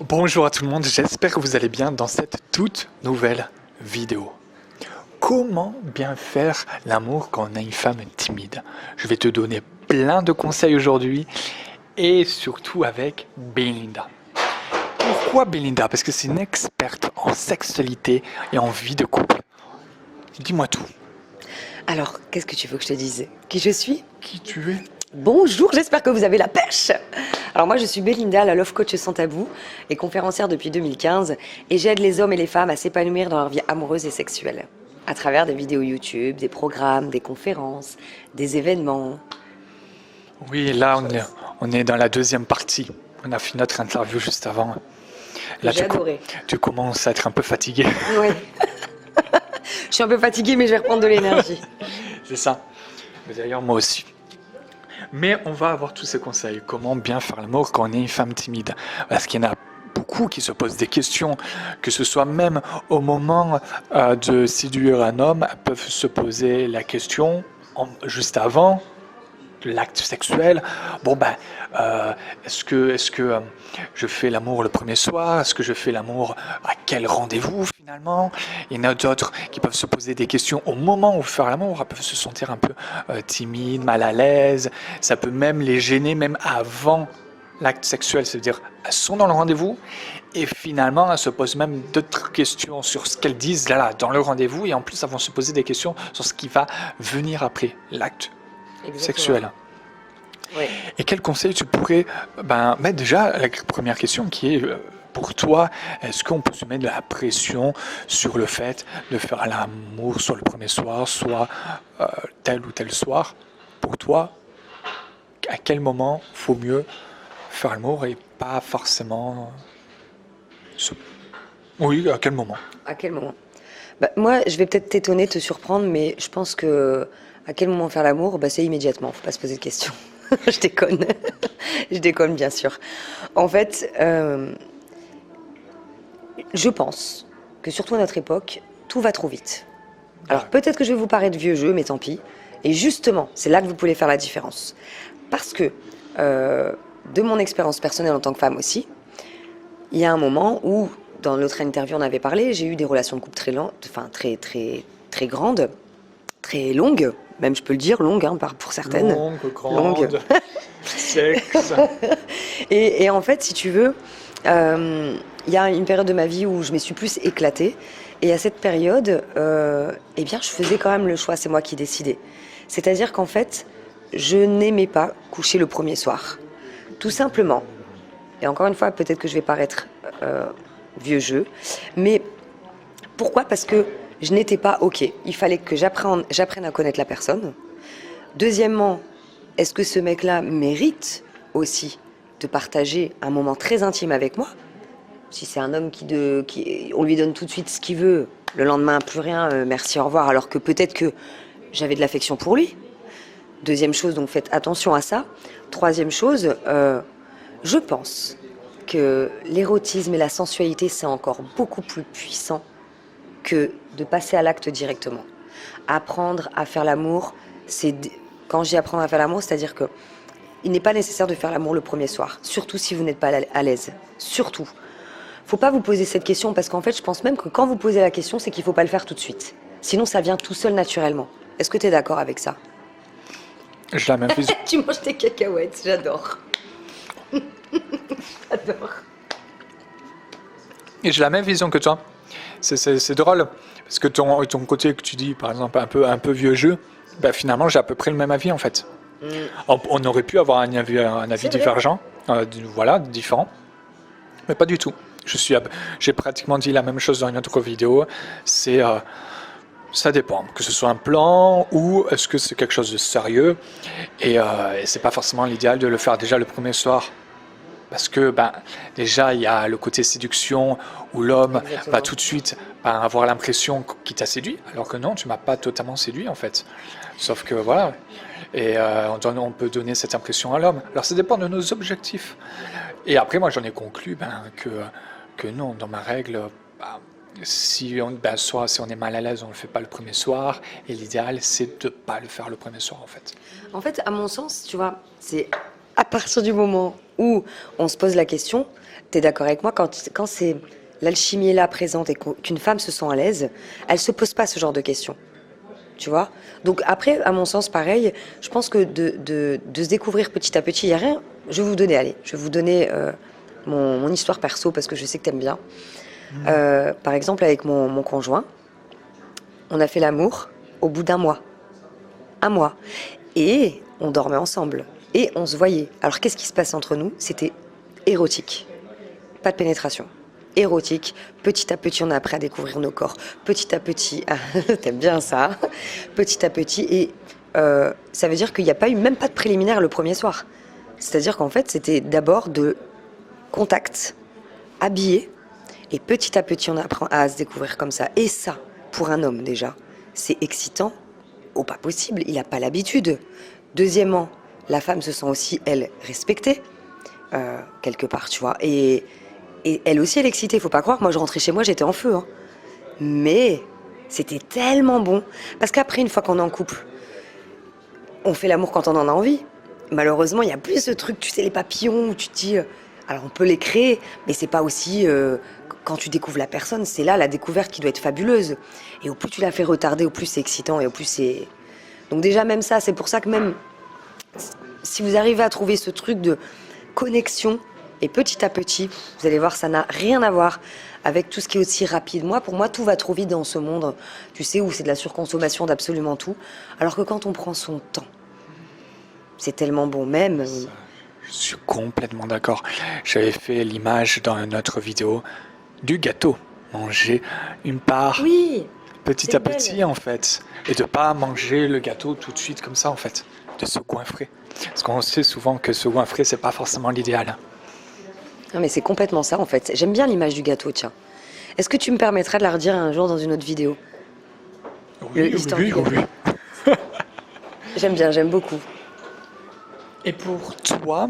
Bonjour à tout le monde, j'espère que vous allez bien dans cette toute nouvelle vidéo. Comment bien faire l'amour quand on a une femme timide? Je vais te donner plein de conseils aujourd'hui et surtout avec Belinda. Pourquoi Belinda? Parce que c'est une experte en sexualité et en vie de couple. Dis-moi tout. Alors, qu'est-ce que tu veux que je te dise? Qui je suis? Qui tu es? Bonjour, j'espère que vous avez la pêche. Alors moi, je suis Belinda, la Love Coach sans tabou et conférencière depuis 2015 et j'aide les hommes et les femmes à s'épanouir dans leur vie amoureuse et sexuelle à travers des vidéos YouTube, des programmes, des conférences, des événements. Oui, là on est dans la deuxième partie. On a fait notre interview juste avant. Là, J'ai adoré. tu commences à être un peu fatigué. Oui. Je suis un peu fatiguée, mais je vais reprendre de l'énergie. C'est ça. Mais d'ailleurs, moi aussi. Mais on va avoir tous ces conseils. Comment bien faire l'amour quand on est une femme timide? Parce qu'il y en a beaucoup qui se posent des questions, que ce soit même au moment de séduire un homme, elles peuvent se poser la question juste avant l'acte sexuel. Bon ben, est-ce que je fais l'amour le premier soir? Est-ce que je fais l'amour à quel rendez-vous finalement? Il y en a d'autres qui peuvent se poser des questions au moment où faire l'amour. Elles peuvent se sentir un peu timides, mal à l'aise. Ça peut même les gêner, même avant l'acte sexuel. C'est-à-dire, elles sont dans le rendez-vous et finalement, elles se posent même d'autres questions sur ce qu'elles disent là, dans le rendez-vous. Et en plus, elles vont se poser des questions sur ce qui va venir après l'acte sexuel. Oui. Et quel conseil tu pourrais mettre déjà la première question qui est pour toi, est-ce qu'on peut se mettre de la pression sur le fait de faire l'amour soit le premier soir, soit tel ou tel soir? Pour toi, à quel moment faut mieux faire l'amour et pas forcément Oui, à quel moment? À quel moment? Moi, je vais peut-être t'étonner, te surprendre, mais je pense que à quel moment faire l'amour, c'est immédiatement. Faut pas se poser de questions. Je déconne. Je déconne, bien sûr. En fait, je pense que surtout à notre époque, tout va trop vite. Alors peut-être que je vais vous paraître vieux jeu, mais tant pis. Et justement, c'est là que vous pouvez faire la différence. Parce que, de mon expérience personnelle en tant que femme aussi, il y a un moment où, dans l'autre interview on avait parlé, j'ai eu des relations de couple très grandes, très longues, même je peux le dire, longues pour certaines. Longue. Sexe. Et en fait, si tu veux, il y a une période de ma vie où je me suis plus éclatée. Et à cette période, je faisais quand même le choix, c'est moi qui décidais. C'est-à-dire qu'en fait, je n'aimais pas coucher le premier soir. Tout simplement. Et encore une fois, peut-être que je vais paraître vieux jeu. Mais pourquoi? Parce que je n'étais pas OK. Il fallait que j'apprenne à connaître la personne. Deuxièmement, est-ce que ce mec-là mérite aussi de partager un moment très intime avec moi? Si c'est un homme on lui donne tout de suite ce qu'il veut, le lendemain plus rien, merci, au revoir, alors que peut-être que j'avais de l'affection pour lui. Deuxième chose, donc faites attention à ça. Troisième chose, je pense que l'érotisme et la sensualité, c'est encore beaucoup plus puissant que de passer à l'acte directement. Apprendre à faire l'amour, quand j'y apprends à faire l'amour, c'est-à-dire que il n'est pas nécessaire de faire l'amour le premier soir, surtout si vous n'êtes pas à l'aise. Surtout. Faut pas vous poser cette question parce qu'en fait, je pense même que quand vous posez la question, c'est qu'il faut pas le faire tout de suite. Sinon, ça vient tout seul naturellement. Est-ce que tu es d'accord avec ça? Je la même vision. Tu manges tes cacahuètes, j'adore. J'adore. Et j'ai la même vision que toi. C'est drôle, parce que ton côté que tu dis, par exemple, un peu vieux jeu, finalement, j'ai à peu près le même avis, en fait. On aurait pu avoir un avis divergent, différent, mais pas du tout. J'ai pratiquement dit la même chose dans une autre vidéo, ça dépend, que ce soit un plan ou est-ce que c'est quelque chose de sérieux, et c'est pas forcément l'idéal de le faire déjà le premier soir. Parce que déjà, il y a le côté séduction où l'homme va tout de suite avoir l'impression qu'il t'a séduit, alors que non, tu m'as pas totalement séduit en fait. Sauf que voilà, et on peut donner cette impression à l'homme. Alors ça dépend de nos objectifs. Et après, moi j'en ai conclu que non, dans ma règle, si on est mal à l'aise, on ne le fait pas le premier soir. Et l'idéal, c'est de ne pas le faire le premier soir en fait. En fait, à mon sens, tu vois, c'est à partir du moment où on se pose la question, t'es d'accord avec moi, quand c'est l'alchimie est là présente et qu'une femme se sent à l'aise, elle se pose pas ce genre de questions. Tu vois? Donc après, à mon sens, pareil, je pense que de se découvrir petit à petit, il n'y a rien. Je vais vous donner mon histoire perso parce que je sais que t'aimes bien. Par exemple, avec mon conjoint, on a fait l'amour au bout d'un mois. Un mois. Et on dormait ensemble. Et on se voyait. Alors qu'est-ce qui se passe entre nous? C'était érotique. Pas de pénétration. Érotique. Petit à petit, on a appris à découvrir nos corps. Petit à petit, t'aimes bien ça. Petit à petit. Et ça veut dire qu'il n'y a pas eu même pas de préliminaire le premier soir. C'est-à-dire qu'en fait, c'était d'abord de contact, habillé. Et petit à petit, on apprend à se découvrir comme ça. Et ça, pour un homme déjà, c'est excitant. Oh, pas possible, il n'a pas l'habitude. Deuxièmement, la femme se sent aussi, elle, respectée, quelque part, tu vois. Et elle aussi, elle est excitée, faut pas croire. Moi, je rentrais chez moi, j'étais en feu. Hein. Mais c'était tellement bon. Parce qu'après, une fois qu'on est en couple, on fait l'amour quand on en a envie. Malheureusement, il y a plus ce truc, tu sais, les papillons, où tu te dis... alors, on peut les créer, mais c'est pas aussi... quand tu découvres la personne, c'est là la découverte qui doit être fabuleuse. Et au plus tu la fais retarder, au plus c'est excitant et au plus c'est... Donc déjà, même ça, c'est pour ça que même... si vous arrivez à trouver ce truc de connexion, et petit à petit, vous allez voir, ça n'a rien à voir avec tout ce qui est aussi rapide. Pour moi, tout va trop vite dans ce monde, tu sais, où c'est de la surconsommation d'absolument tout. Alors que quand on prend son temps, c'est tellement bon, même... Je suis complètement d'accord. J'avais fait l'image dans une autre vidéo du gâteau. Manger une part Oui, petit à petit, en fait. Et de pas manger le gâteau tout de suite comme ça, en fait. De se goinfrer. Parce qu'on sait souvent que se goinfrer, c'est pas forcément l'idéal. Non, mais c'est complètement ça, en fait. J'aime bien l'image du gâteau, tiens. Est-ce que tu me permettras de la redire un jour dans une autre vidéo? Oui. J'aime bien, j'aime beaucoup. Et pour toi,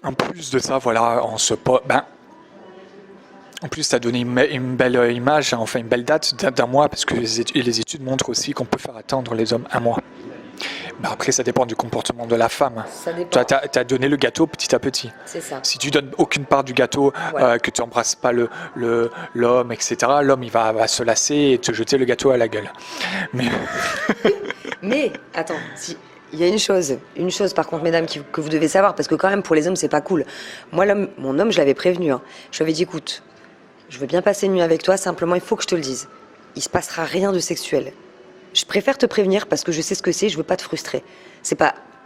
en plus de ça, voilà, on se... en plus, tu as donné une belle image, enfin une belle date d'un mois, parce que les études montrent aussi qu'on peut faire attendre les hommes un mois. Après, ça dépend du comportement de la femme. Ça dépend. Tu as donné le gâteau petit à petit. C'est ça. Si tu donnes aucune part du gâteau, que tu n'embrasses pas l'homme, etc., l'homme, il va se lasser et te jeter le gâteau à la gueule. Mais, attends, il y a une chose par contre, mesdames, que vous devez savoir, parce que quand même, pour les hommes, c'est pas cool. Moi, mon homme, je l'avais prévenu. Hein. Je lui avais dit, écoute, je veux bien passer une nuit avec toi, simplement, il faut que je te le dise. Il se passera rien de sexuel. Je préfère te prévenir parce que je sais ce que c'est, je veux pas te frustrer.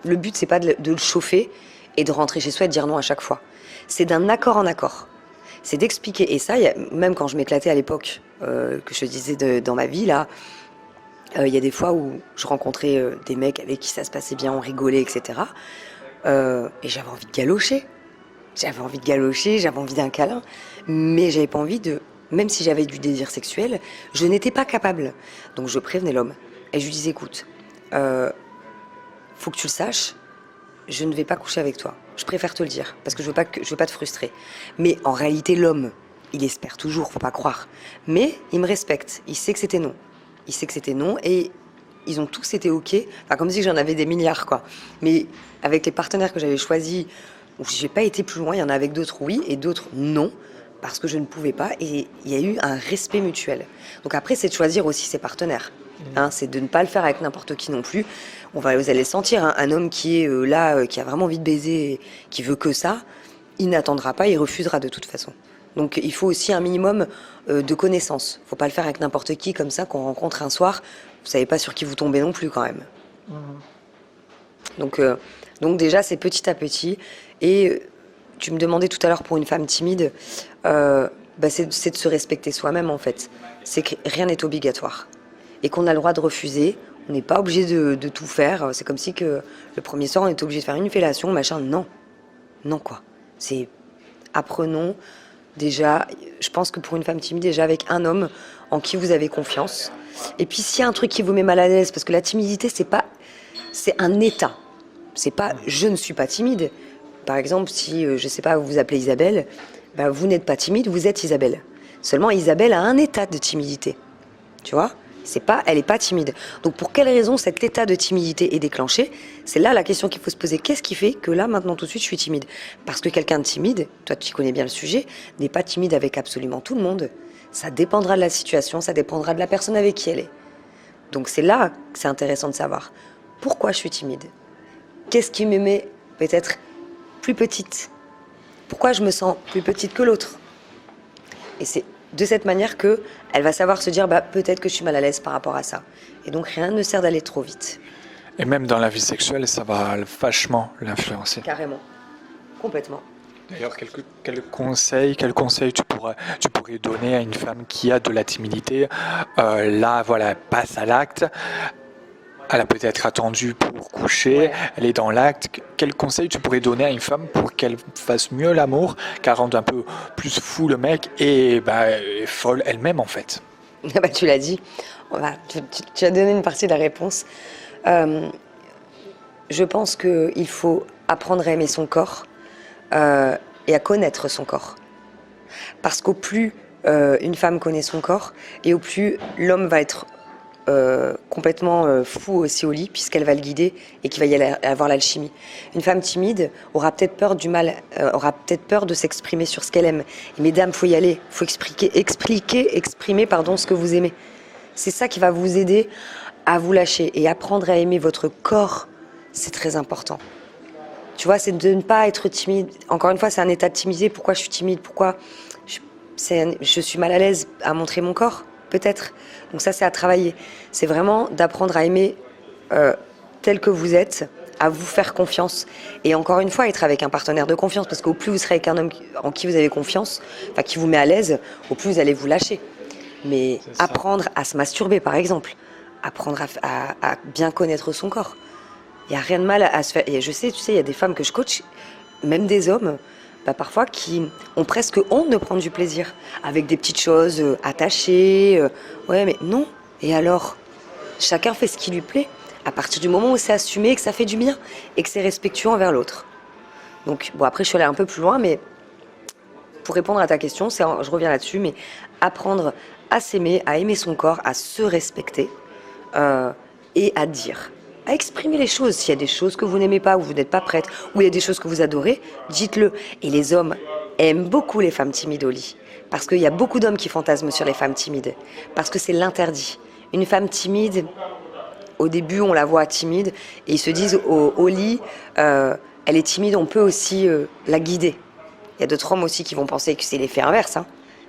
Le but, c'est pas de le chauffer et de rentrer chez soi et de dire non à chaque fois. C'est d'un accord en accord. C'est d'expliquer. Et ça, même quand je m'éclatais à l'époque, que je disais dans ma vie, là, il y a des fois où je rencontrais des mecs avec qui ça se passait bien, on rigolait, etc. Et j'avais envie de galocher. J'avais envie d'un câlin. Mais j'avais pas envie de... Même si j'avais du désir sexuel, je n'étais pas capable. Donc je prévenais l'homme. Et je lui disais, écoute, faut que tu le saches, je ne vais pas coucher avec toi. Je préfère te le dire, parce que je veux pas te frustrer. Mais en réalité, l'homme, il espère toujours, faut pas croire. Mais il me respecte, il sait que c'était non. Et ils ont tous été OK. Enfin, comme si j'en avais des milliards, quoi. Mais avec les partenaires que j'avais choisis, où j'ai pas été plus loin, il y en a avec d'autres oui, et d'autres non. Parce que je ne pouvais pas, et il y a eu un respect mutuel. Donc après, c'est de choisir aussi ses partenaires. Hein, c'est de ne pas le faire avec n'importe qui non plus. Vous allez le sentir, hein, un homme qui est là, qui a vraiment envie de baiser, qui veut que ça, il n'attendra pas, il refusera de toute façon. Donc il faut aussi un minimum de connaissances. Faut pas le faire avec n'importe qui comme ça qu'on rencontre un soir. Vous savez pas sur qui vous tombez non plus quand même. Donc déjà, c'est petit à petit. Et tu me demandais tout à l'heure pour une femme timide, c'est de se respecter soi-même en fait. C'est que rien n'est obligatoire. Et qu'on a le droit de refuser. On n'est pas obligé de tout faire. C'est comme si que le premier soir, on était obligé de faire une fellation, machin. Non. Non quoi. C'est... Apprenons déjà, je pense que pour une femme timide, déjà avec un homme en qui vous avez confiance. Et puis s'il y a un truc qui vous met mal à l'aise, parce que la timidité, c'est un état. C'est pas je ne suis pas timide. Par exemple, si, je sais pas, vous vous appelez Isabelle, vous n'êtes pas timide, vous êtes Isabelle. Seulement, Isabelle a un état de timidité. Tu vois ? Elle n'est pas timide. Donc pour quelle raison cet état de timidité est déclenché? C'est là la question qu'il faut se poser. Qu'est-ce qui fait que là, maintenant, tout de suite, je suis timide? Parce que quelqu'un de timide, toi tu connais bien le sujet, n'est pas timide avec absolument tout le monde. Ça dépendra de la situation, ça dépendra de la personne avec qui elle est. Donc c'est là que c'est intéressant de savoir pourquoi je suis timide. Qu'est-ce qui me met peut-être plus petite? Pourquoi je me sens plus petite que l'autre? Et c'est de cette manière qu'elle va savoir se dire peut-être que je suis mal à l'aise par rapport à ça. Et donc rien ne sert d'aller trop vite. Et même dans la vie sexuelle, ça va vachement l'influencer. Carrément. Complètement. D'ailleurs, quel conseil tu pourrais donner à une femme qui a de la timidité? Là, voilà, elle passe à l'acte. Elle a peut-être attendu pour coucher, Ouais. Elle est dans l'acte. Quel conseil tu pourrais donner à une femme pour qu'elle fasse mieux l'amour, qu'elle rende un peu plus fou le mec et folle elle-même en fait? Tu l'as dit. Tu as donné une partie de la réponse. Je pense qu'il faut apprendre à aimer son corps et à connaître son corps. Parce qu'au plus une femme connaît son corps et au plus l'homme va être complètement fou aussi au lit puisqu'elle va le guider et qu'il va y avoir l'alchimie. Une femme timide aura peut-être peur aura peut-être peur de s'exprimer sur ce qu'elle aime. Et mesdames, faut y aller, faut exprimer ce que vous aimez. C'est ça qui va vous aider à vous lâcher et apprendre à aimer votre corps. C'est très important. Tu vois, c'est de ne pas être timide. Encore une fois, c'est un état de timidité. Pourquoi je suis timide? Pourquoi je suis mal à l'aise à montrer mon corps? Peut-être. Donc ça, c'est à travailler. C'est vraiment d'apprendre à aimer tel que vous êtes, à vous faire confiance. Et encore une fois, être avec un partenaire de confiance. Parce qu'au plus vous serez avec un homme en qui vous avez confiance, qui vous met à l'aise, au plus vous allez vous lâcher. Mais apprendre à se masturber, par exemple. Apprendre à bien connaître son corps. Il n'y a rien de mal à se faire. Et je sais, tu sais, il y a des femmes que je coach, même des hommes, parfois qui ont presque honte de prendre du plaisir. Avec des petites choses attachées. Ouais, mais non. Et alors? Chacun fait ce qui lui plaît. À partir du moment où c'est assumé, que ça fait du bien et que c'est respectueux envers l'autre. Donc, bon, après, je suis allée un peu plus loin, mais pour répondre à ta question, je reviens là-dessus, mais apprendre à s'aimer, à aimer son corps, à se respecter et à dire, à exprimer les choses. S'il y a des choses que vous n'aimez pas, ou vous n'êtes pas prête, ou il y a des choses que vous adorez, dites-le. Et les hommes aiment beaucoup les femmes timides au lit, parce qu'il y a beaucoup d'hommes qui fantasment sur les femmes timides, parce que c'est l'interdit. Une femme timide, au début, on la voit timide, et ils se disent au lit, elle est timide, on peut aussi la guider. Il y a d'autres hommes aussi qui vont penser que c'est l'effet inverse.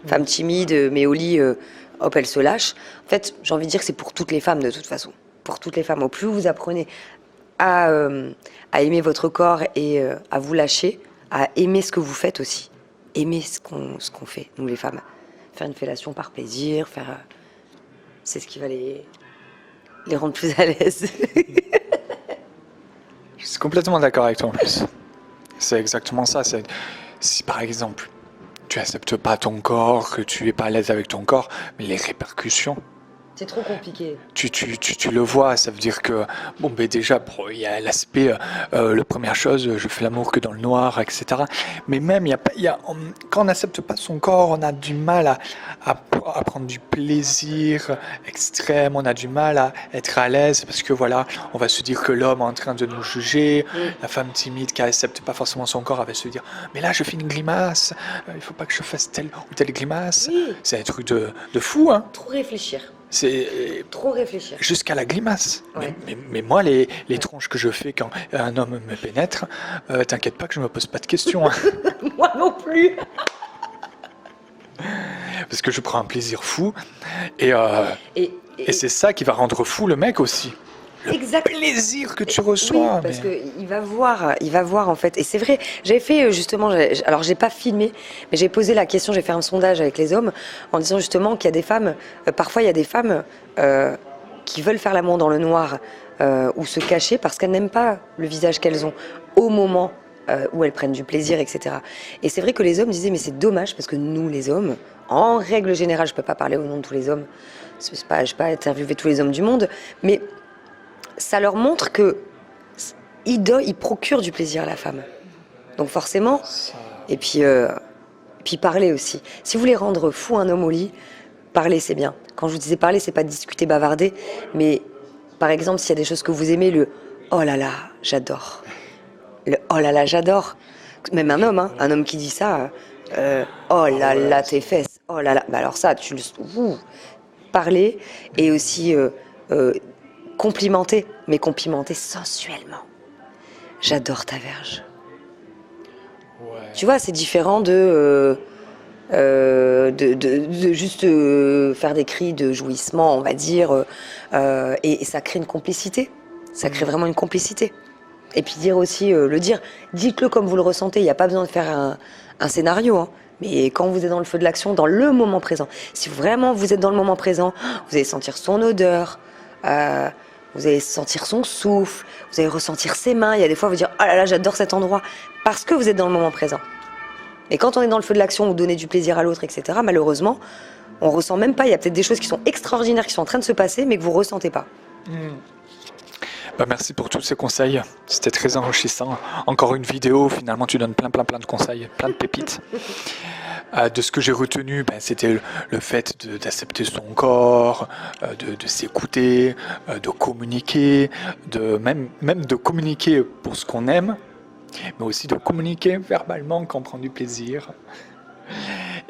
Femme timide, mais au lit, hop, elle se lâche. En fait, j'ai envie de dire que c'est pour toutes les femmes de toute façon. Pour toutes les femmes. Au plus vous apprenez à aimer votre corps et à vous lâcher, à aimer ce que vous faites aussi. Aimer ce qu'on fait, nous les femmes. Faire une fellation par plaisir, c'est ce qui va les rendre plus à l'aise. Je suis complètement d'accord avec toi en plus. C'est exactement ça. Si par exemple, tu acceptes pas ton corps, que tu es pas à l'aise avec ton corps, mais les répercussions, C'est trop compliqué. tu le vois, ça veut dire que, déjà, il y a l'aspect, la première chose, je fais l'amour que dans le noir, etc. Mais même, quand on n'accepte pas son corps, on a du mal à prendre du plaisir extrême, on a du mal à être à l'aise, parce que voilà, on va se dire que l'homme est en train de nous juger, la femme timide qui n'accepte pas forcément son corps, elle va se dire, mais là, je fais une grimace, il faut pas que je fasse telle ou telle grimace. Oui. C'est un truc de fou, hein. Trop réfléchir. C'est Trop réfléchir. jusqu'à la grimace. Ouais. Mais moi, les tronches que je fais quand un homme me pénètre, t'inquiète pas que je me pose pas de questions. Hein. Moi non plus. Parce que je prends un plaisir fou. Et c'est ça qui va rendre fou le mec aussi. Le Exact. plaisir que tu reçois. Oui, parce qu'il va voir en fait. Et c'est vrai, j'avais fait justement, alors j'ai pas filmé, mais j'ai posé la question, j'ai fait un sondage avec les hommes en disant justement qu'il y a des femmes, parfois il y a des femmes qui veulent faire l'amour dans le noir ou se cacher parce qu'elles n'aiment pas le visage qu'elles ont au moment où elles prennent du plaisir, etc. Et c'est vrai que les hommes disaient mais c'est dommage parce que nous les hommes, en règle générale, je peux pas parler au nom de tous les hommes, je vais pas interviewer tous les hommes du monde, mais ça leur montre que ils procurent du plaisir à la femme. Donc forcément, et puis parler aussi. Si vous voulez rendre fou un homme au lit, parler, c'est bien. Quand je vous disais parler, c'est pas discuter, bavarder, mais par exemple, s'il y a des choses que vous aimez, le oh là là, j'adore. Le oh là là, j'adore. Même un homme qui dit ça, oh là là, tes fesses, oh là là. Bah alors ça, parler et aussi complimenter, mais complimenter sensuellement. J'adore ta verge. Ouais. Tu vois, c'est différent de juste faire des cris de jouissement, on va dire, et ça crée une complicité. Ça crée vraiment une complicité. Et puis dire aussi, dites-le comme vous le ressentez, il n'y a pas besoin de faire un scénario, hein. Mais quand vous êtes dans le feu de l'action, dans le moment présent, si vraiment vous êtes dans le moment présent, vous allez sentir son odeur, vous allez sentir son souffle, vous allez ressentir ses mains, il y a des fois vous dire « Oh là là, j'adore cet endroit », parce que vous êtes dans le moment présent. Et quand on est dans le feu de l'action ou donner du plaisir à l'autre, etc., malheureusement, on ressent même pas, il y a peut-être des choses qui sont extraordinaires qui sont en train de se passer, mais que vous ressentez pas. Merci pour tous ces conseils, c'était très enrichissant. Encore une vidéo, finalement tu donnes plein de conseils, plein de pépites. De ce que j'ai retenu, c'était le fait d'accepter son corps, de s'écouter, de communiquer, même de communiquer pour ce qu'on aime, mais aussi de communiquer verbalement quand on prend du plaisir.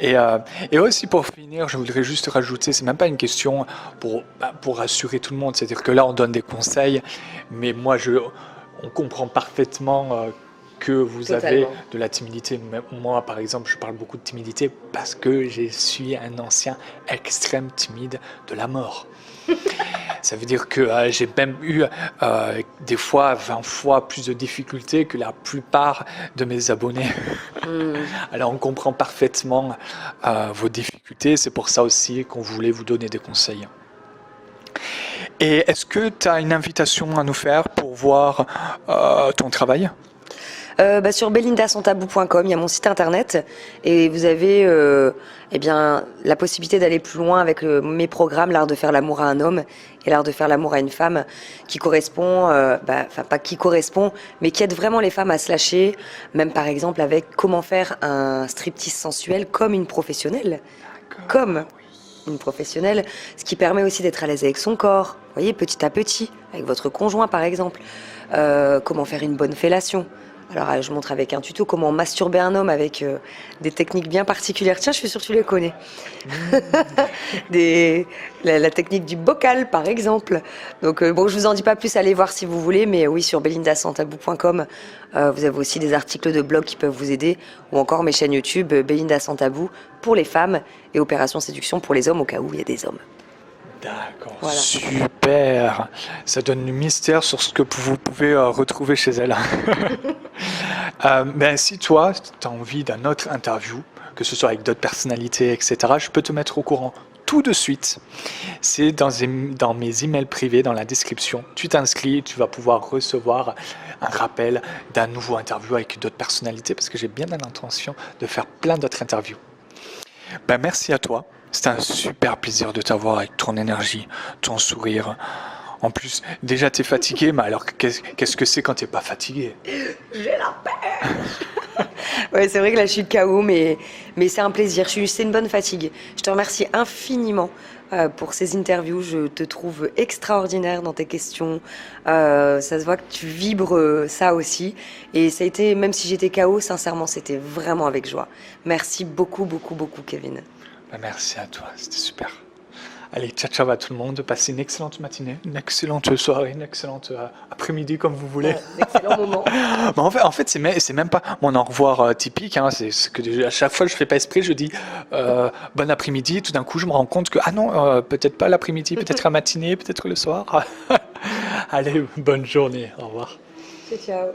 Et aussi pour finir, je voudrais juste rajouter, c'est même pas une question pour rassurer tout le monde, c'est-à-dire que là on donne des conseils, mais on comprend parfaitement que vous Totalement. avez de la timidité. Moi par exemple, je parle beaucoup de timidité parce que je suis un ancien extrême timide de la mort. Ça veut dire que j'ai même eu des fois 20 fois plus de difficultés que la plupart de mes abonnés. Alors on comprend parfaitement vos difficultés, c'est pour ça aussi qu'on voulait vous donner des conseils. Et est-ce que tu as une invitation à nous faire pour voir ton travail ? Sur belindasantabou.com, il y a mon site internet et vous avez la possibilité d'aller plus loin avec mes programmes, l'art de faire l'amour à un homme et l'art de faire l'amour à une femme, qui correspond, pas qui correspond, mais qui aide vraiment les femmes à se lâcher, même par exemple avec comment faire un striptease sensuel comme une professionnelle. Comme une professionnelle, ce qui permet aussi d'être à l'aise avec son corps, vous voyez, petit à petit, avec votre conjoint par exemple. Comment faire une bonne fellation. Alors, je montre avec un tuto comment masturber un homme avec des techniques bien particulières. Tiens, je suis sûre que tu les connais. La technique du bocal, par exemple. Donc, je vous en dis pas plus, allez voir si vous voulez. Mais oui, sur belindasantabou.com, vous avez aussi des articles de blog qui peuvent vous aider. Ou encore mes chaînes YouTube, Belinda Sans Tabou pour les femmes et Opération Séduction pour les hommes, au cas où il y a des hommes. D'accord, Voilà. Super. Ça donne du mystère sur ce que vous pouvez retrouver chez elle. Si toi, tu as envie d'un autre interview, que ce soit avec d'autres personnalités, etc., je peux te mettre au courant tout de suite. C'est dans mes emails privés, dans la description. Tu t'inscris, tu vas pouvoir recevoir un rappel d'un nouveau interview avec d'autres personnalités, parce que j'ai bien l'intention de faire plein d'autres interviews. Merci à toi. C'était un super plaisir de t'avoir avec ton énergie, ton sourire. En plus, déjà t'es fatigué, mais alors qu'est-ce que c'est quand t'es pas fatigué ? J'ai la paix. Ouais, c'est vrai que là je suis KO, mais c'est un plaisir. C'est une bonne fatigue. Je te remercie infiniment pour ces interviews. Je te trouve extraordinaire dans tes questions. Ça se voit que tu vibres ça aussi. Et ça a été, même si j'étais KO, sincèrement, c'était vraiment avec joie. Merci beaucoup, Kevin. Merci à toi, c'était super. Allez, ciao à tout le monde, passez une excellente matinée, une excellente soirée, une excellente après-midi comme vous voulez. Excellent moment. En fait c'est même pas mon au revoir typique, hein, c'est que à chaque fois je fais pas esprit, je dis bon après-midi, tout d'un coup je me rends compte que peut-être pas l'après-midi, peut-être la matinée, peut-être le soir. Allez, bonne journée, au revoir. Ciao.